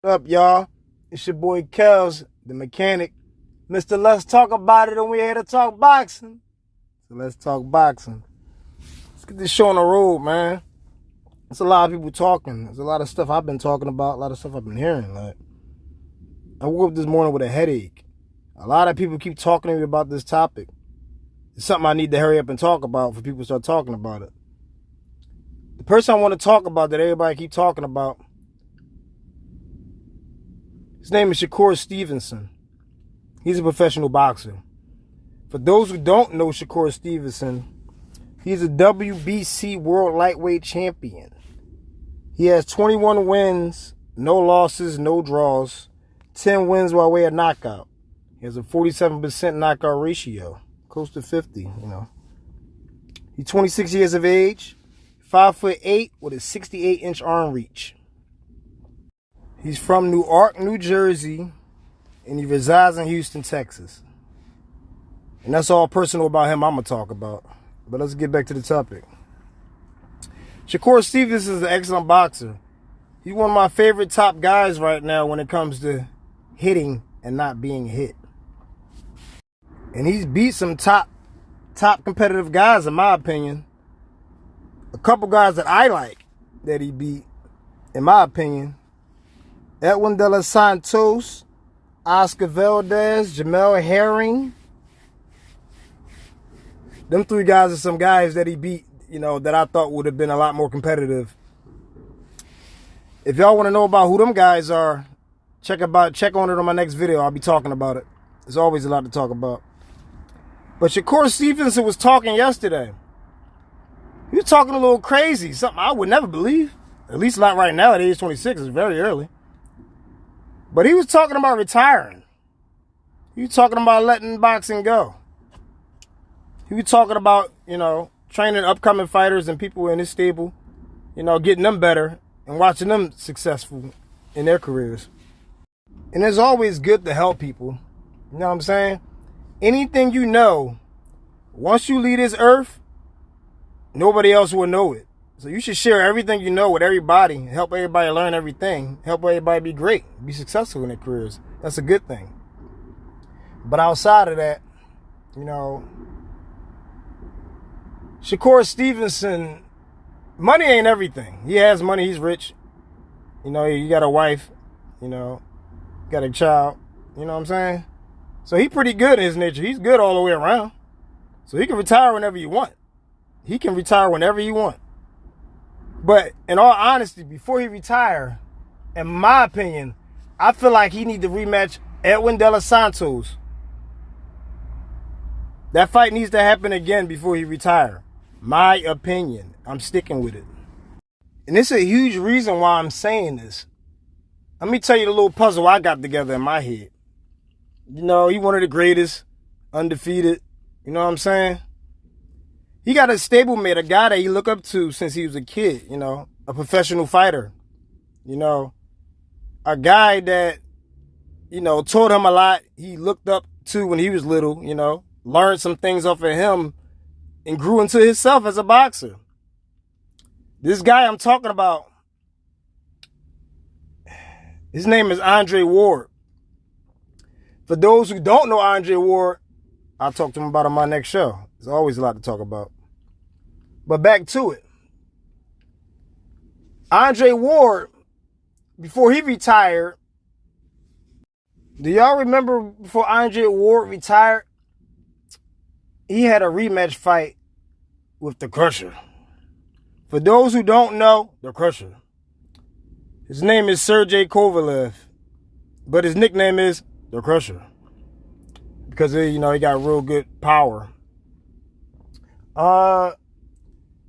What up, y'all? It's your boy Kels, the mechanic. Mr. Let's Talk About It, and we're here to talk boxing. So let's talk boxing. Let's get this show on the road, man. There's a lot of people talking. There's a lot of stuff I've been talking about, a lot of stuff I've been hearing. Like, I woke up this morning with a headache. A lot of people keep talking to me about this topic. It's something I need to hurry up and talk about for people to start talking about it. The person I want to talk about that everybody keep talking about, his name is Shakur Stevenson. He's a professional boxer. For those who don't know Shakur Stevenson, he's a WBC World Lightweight Champion. He has 21 wins, no losses, no draws, 10 wins by way of knockout. He has a 47% knockout ratio, close to 50, He's 26 years of age, 5'8" with a 68-inch arm reach. He's from Newark, New Jersey, and he resides in Houston, Texas. And that's all personal about him I'm going to talk about. But let's get back to the topic. Shakur Stevenson is an excellent boxer. He's one of my favorite top guys right now when it comes to hitting and not being hit. And he's beat some top competitive guys, in my opinion. A couple guys that I like that he beat, in my opinion. Edwin De Los Santos, Oscar Valdez, Jamel Herring. Them three guys are some guys that he beat, that I thought would have been a lot more competitive. If y'all want to know about who them guys are, check on it on my next video. I'll be talking about it. There's always a lot to talk about. But Shakur Stevenson was talking yesterday. He was talking a little crazy, something I would never believe. At least not right now at age 26. It's very early. But he was talking about retiring. He was talking about letting boxing go. He was talking about, training upcoming fighters and people in his stable, getting them better and watching them successful in their careers. And it's always good to help people. You know what I'm saying? Anything you know, once you leave this earth, nobody else will know it. So you should share everything you know with everybody, help everybody learn everything, help everybody be great, be successful in their careers. That's a good thing. But outside of that, Shakur Stevenson, money ain't everything. He has money, he's rich. He got a wife, got a child, you know what I'm saying? So he's pretty good in his nature. He's good all the way around. So he can retire whenever you want. He can retire whenever you want. But in all honesty, before he retire, in my opinion, I feel like he need to rematch Edwin De Los Santos. That fight needs to happen again before he retire. My opinion. I'm sticking with it. And it's a huge reason why I'm saying this. Let me tell you the little puzzle I got together in my head. He one of the greatest, undefeated, you know what I'm saying? He got a stablemate, a guy that he looked up to since he was a kid, a professional fighter. A guy that, taught him a lot. He looked up to when he was little, learned some things off of him and grew into himself as a boxer. This guy I'm talking about, his name is Andre Ward. For those who don't know Andre Ward, I'll talk to him about it on my next show. There's always a lot to talk about. But back to it. Andre Ward, before he retired, do y'all remember before Andre Ward retired, he had a rematch fight with the Crusher. For those who don't know, the Crusher. His name is Sergey Kovalev, but his nickname is the Crusher. Because, he got real good power.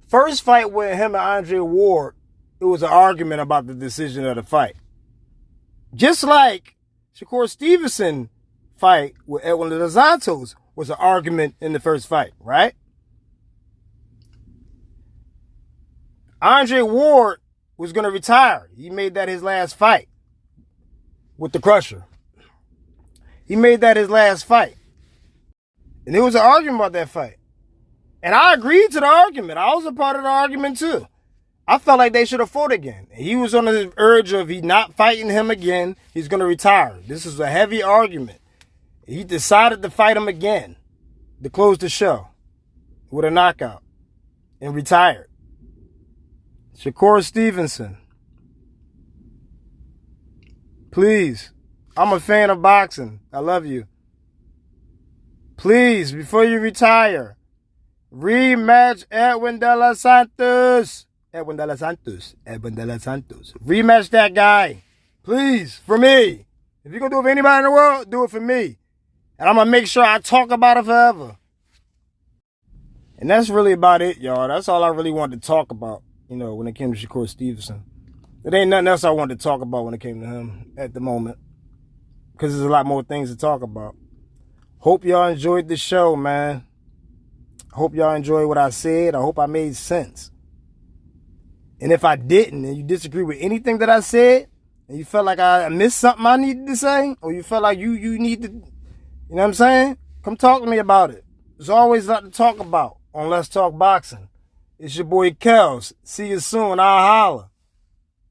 First fight with him and Andre Ward, it was an argument about the decision of the fight. Just like Shakur Stevenson fight with Edwin De Los Santos was an argument in the first fight, right? Andre Ward was going to retire. He made that his last fight with the Crusher. He made that his last fight. And there was an argument about that fight. And I agreed to the argument. I was a part of the argument too. I felt like they should have fought again. He was on the urge of he not fighting him again. He's going to retire. This is a heavy argument. He decided to fight him again to close the show with a knockout and retired. Shakur Stevenson. Please. I'm a fan of boxing. I love you. Please, before you retire, rematch Edwin De Los Santos. Edwin De Los Santos. Rematch that guy. Please, for me. If you're going to do it for anybody in the world, do it for me. And I'm going to make sure I talk about it forever. And that's really about it, y'all. That's all I really wanted to talk about, when it came to Shakur Stevenson. There ain't nothing else I wanted to talk about when it came to him at the moment. Because there's a lot more things to talk about. Hope y'all enjoyed the show, man. Hope y'all enjoyed what I said. I hope I made sense. And if I didn't, and you disagree with anything that I said, and you felt like I missed something I needed to say, or you felt like you need to, you know what I'm saying? Come talk to me about it. There's always a lot to talk about on Let's Talk Boxing. It's your boy Kels. See you soon. I'll holler.